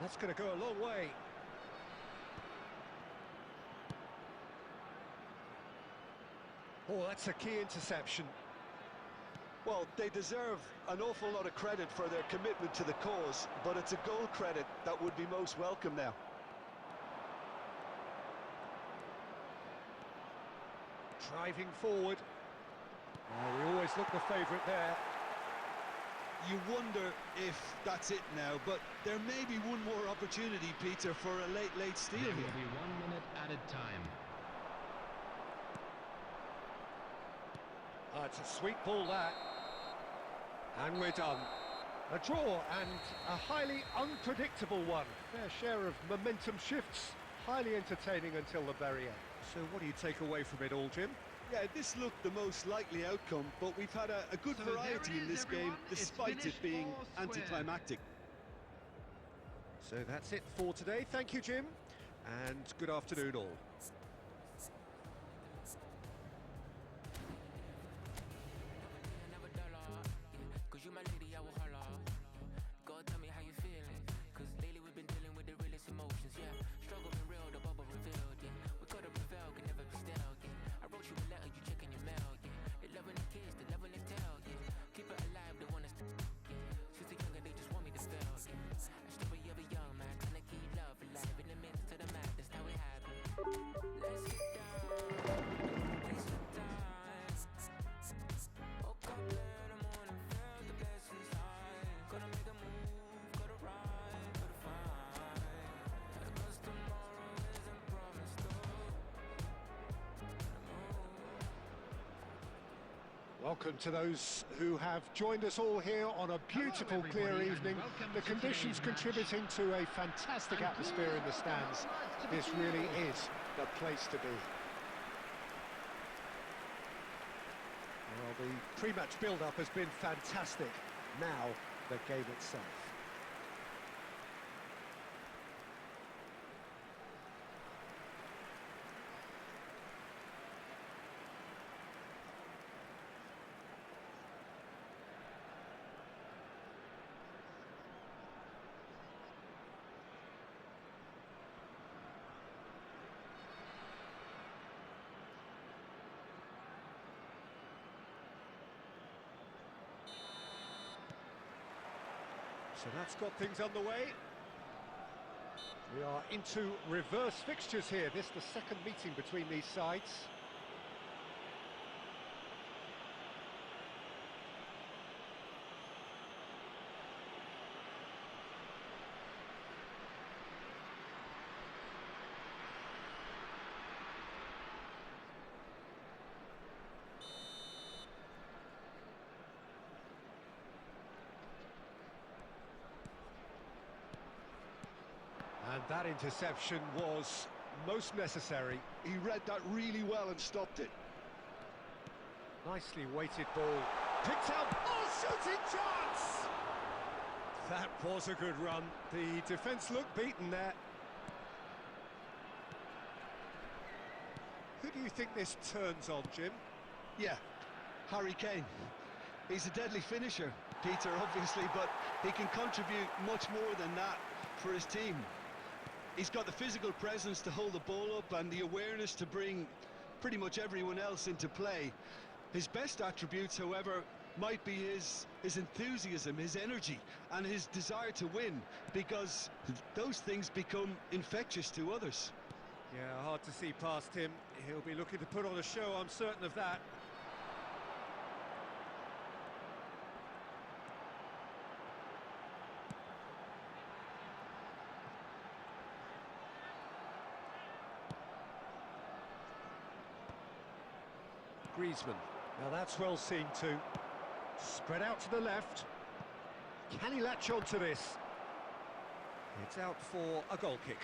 That's going to go a long way. Oh, that's a key interception. Well, they deserve an awful lot of credit for their commitment to the cause, but it's a goal credit that would be most welcome now. Driving forward. Oh, we always look the favourite there. You wonder if that's it now, but there may be one more opportunity, Peter, for a late steal There here. will be 1 minute added time. Oh, it's a sweet ball, that. And we're done. A draw and a highly unpredictable one. Fair share of momentum shifts. Highly entertaining until the very end. So what do you take away from it all, Jim? Yeah, this looked the most likely outcome, but we've had a good So there variety it in is, this game, everyone. It's despite it finished being four square. anticlimactic. So that's it for today. Thank you, Jim, and good afternoon all. Cause you my lady, I will holla. Go tell me how you feeling. Cause lately we've been dealing with the realest emotions, yeah. Struggle been real, the bubble revealed, yeah. We could have prevailed, can never be stale, yeah. I wrote you a letter, you checking your mail, yeah. They loving the kids, they loving the tell, yeah. Keep it alive, they want us to, yeah. Since the younger, they just want me to fail, yeah. A story of a young man trying to keep love alive in the midst of the madness, how it happened. Let's get down, please sit down. Woke up in the morning, felt the blessings high. Gonna make a move, gotta ride, gotta find. Cause tomorrow isn't promised, though. Welcome to those who have joined us all here on a beautiful, Hello, clear everybody, and evening. welcome The to conditions today's match. contributing to a fantastic And atmosphere in the please stands. welcome our lads to the This really field. is the place to be. Well, the pre-match build-up has been fantastic. Now, the game itself. So that's got things underway. We are into reverse fixtures here. This is the second meeting between these sides. And that interception was most necessary. He read that really well and stopped it. Nicely weighted ball. Picked up. Oh, shooting chance! That was a good run. The defence looked beaten there. Who do you think this turns on, Jim? Yeah, Harry Kane. He's a deadly finisher, Peter, obviously, but he can contribute much more than that for his team. He's got the physical presence to hold the ball up and the awareness to bring pretty much everyone else into play. His best attributes, however, might be his enthusiasm, his energy, and his desire to win, because those things become infectious to others. Yeah, hard to see past him. He'll be looking to put on a show, I'm certain of that. Griezmann. Now that's well seen too. Spread out to the left. Can he latch on to this? It's out for a goal kick.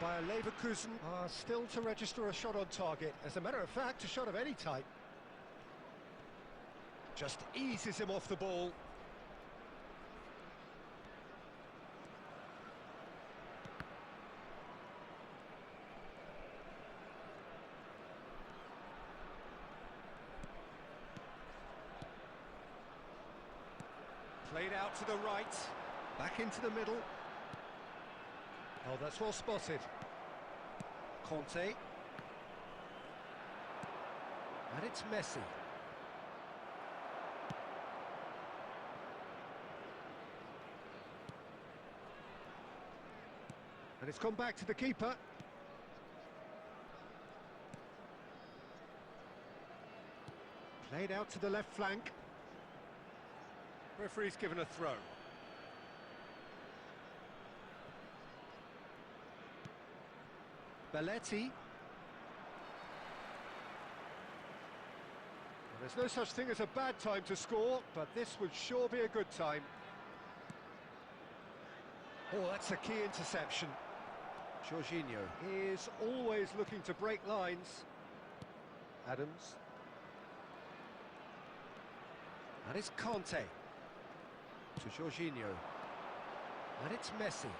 Bayer Leverkusen are still to register a shot on target. As a matter of fact, a shot of any type. Just eases him off the ball. Played out to the right, back into the middle. Oh, that's well spotted. Conte. And it's Messi. And it's gone back to the keeper. Played out to the left flank. Referee's given a throw. Belletti. There's no such thing as a bad time to score, but this would sure be a good time. Oh, that's a key interception. Jorginho is always looking to break lines. Adams. And it's Conte. To Jorginho. And it's Messi.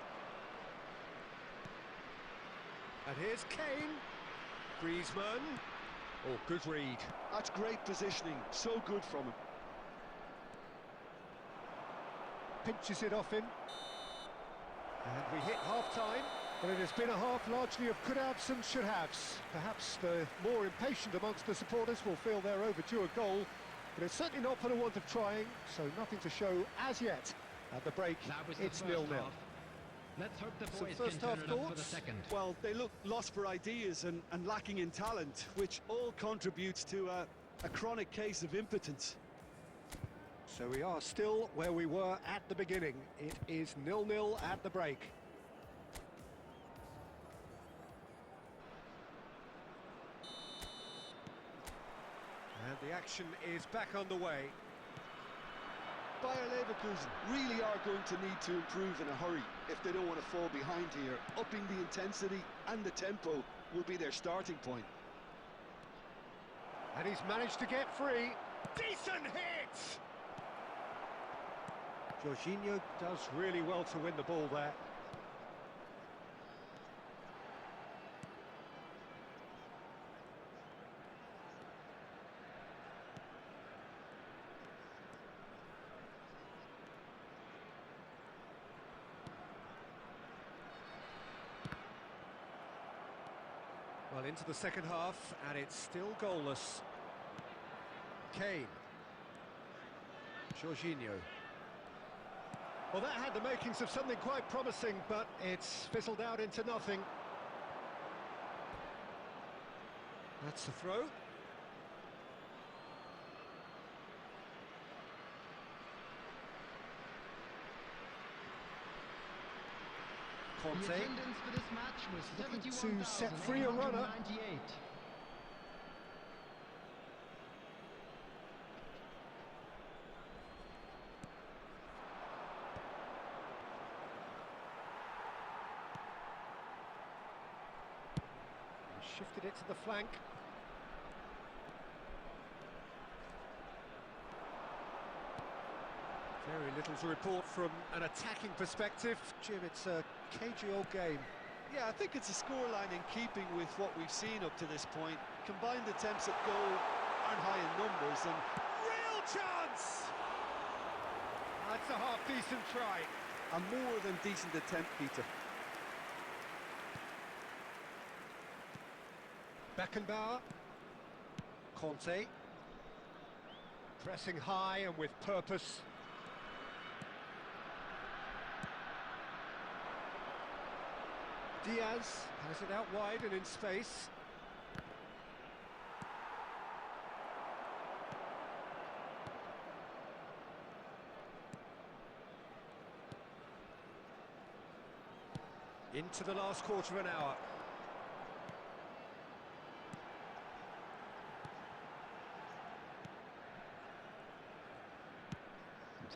And here's Kane. Griezmann. Oh, good read. That's great positioning, so good from him. Pinches it off him. And we hit half-time, but it has been a half largely of could-haves and should-haves. Perhaps the more impatient amongst the supporters will feel they're overdue a goal, but it's certainly not for the want of trying, so nothing to show as yet. At the break, it's 0-0. Let's hope the Some boys first can turn half it up for the thoughts? second. Well, they look lost for ideas and lacking in talent, which all contributes to a chronic case of impotence. So we are still where we were at the beginning. It is 0-0 at the break. And the action is back underway. Bayer Leverkusen really are going to need to improve in a hurry if they don't want to fall behind here. Upping the intensity and the tempo will be their starting point. And he's managed to get free. Decent hit! Jorginho does really well to win the ball there. Well, into the second half, and it's still goalless. Kane. Jorginho. Well, that had the makings of something quite promising, but it's fizzled out into nothing. That's the throw. Conte. The attendance for this match was Looking to set free a runner. 71,898. Shifted it to the flank. Very little to report from an attacking perspective. Jim, it's a cagey old game. Yeah, I think it's a scoreline in keeping with what we've seen up to this point. Combined attempts at goal aren't high in numbers, and Real chance! That's a half-decent try. A more than decent attempt, Peter. Beckenbauer. Conte. Pressing high and with purpose. Diaz has it out wide and in space. Into the last quarter of an hour.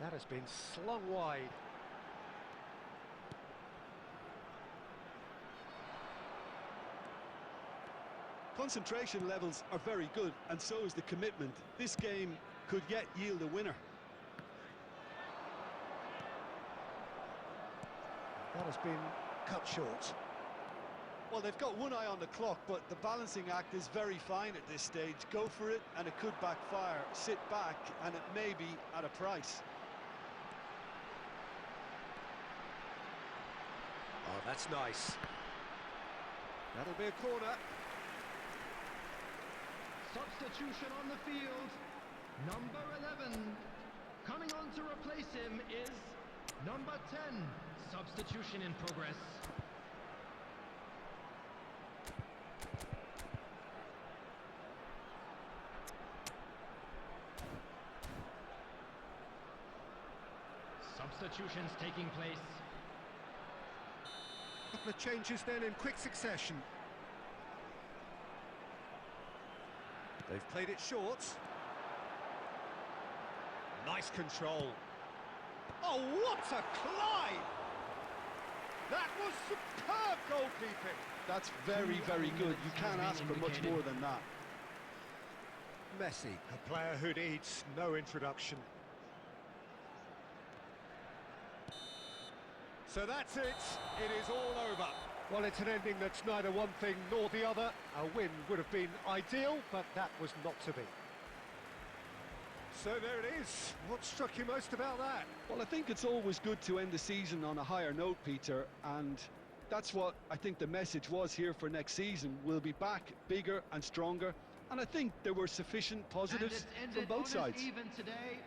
That has been slung wide. concentration levels are very good, and so is the commitment. This game could yet yield a winner. That has been cut short. Well, they've got one eye on the clock, but the balancing act is very fine at this stage. Go for it, and it could backfire. Sit back, and it may be at a price. Oh, that's nice. That'll be a corner. Substitution on the field. Number 11. Coming on to replace him is number 10. Substitution in progress. Substitutions taking place. A couple of changes then in quick succession. They've played it short. Nice control. Oh, what a climb! That was superb goalkeeping. That's very, very good. You can't ask for much more than that. Messi, a player who needs no introduction. So that's it. It is all over. Well, it's an ending that's neither one thing nor the other. A win would have been ideal, but that was not to be. So there it is. What struck you most about that? Well, I think it's always good to end the season on a higher note, Peter, and that's what I think the message was here for next season. We'll be back bigger and stronger, and I think there were sufficient positives from both sides. Even today.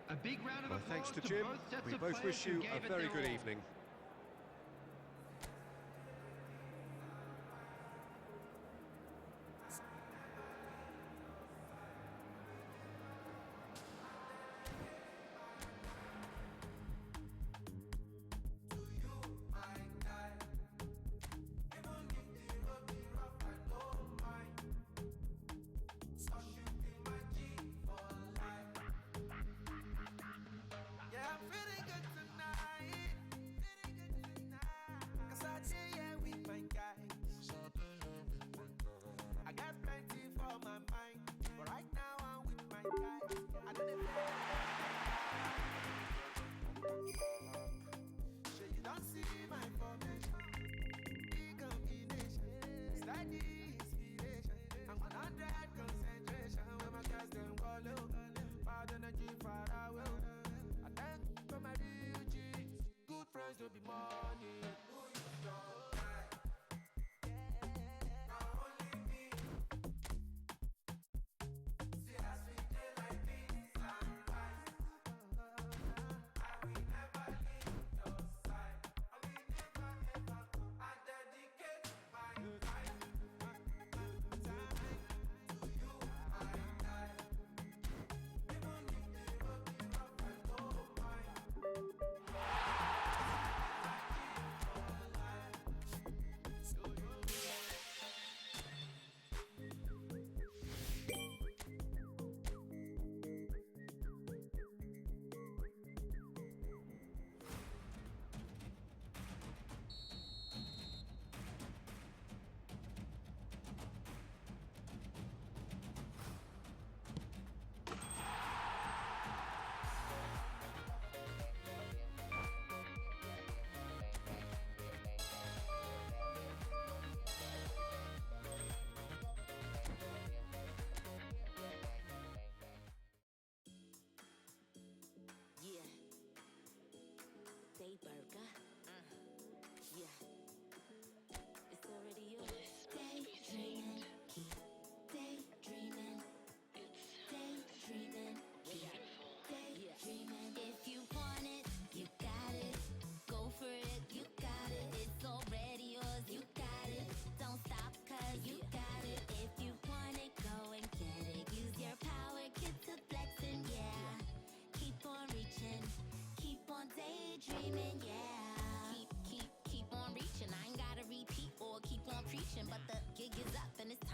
A big round of Well, applause thanks to Jim. both sets We of both players wish who you gave a it very their good all. evening.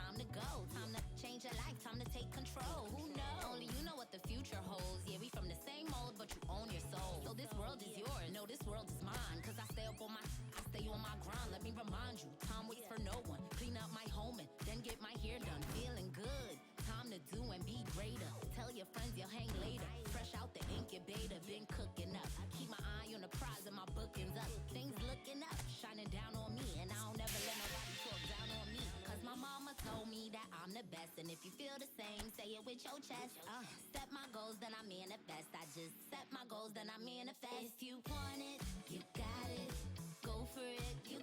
time to go. Time to change your life, time to take control. Who knows? Only you know what the future holds. Yeah, we from the same mold, but you own your soul. So this world is yours, no, this world is mine. Cause I stay up on my, I stay on my grind. Let me remind you, time waits for no one. Clean up my home and then get my hair done. Feeling good, time to do and be greater. Tell your friends you'll hang later. Fresh out the incubator, been cooking up. Keep my eye on the prize and my bookings up. Things looking up, shining down on me. And I don't never let nobody talk down on me. Cause my mama told me that I'm the best. And if you feel the same, say it with your chest. Set my goals, then I manifest. I just set my goals, then I manifest. If you want it, you got it. Go for it, you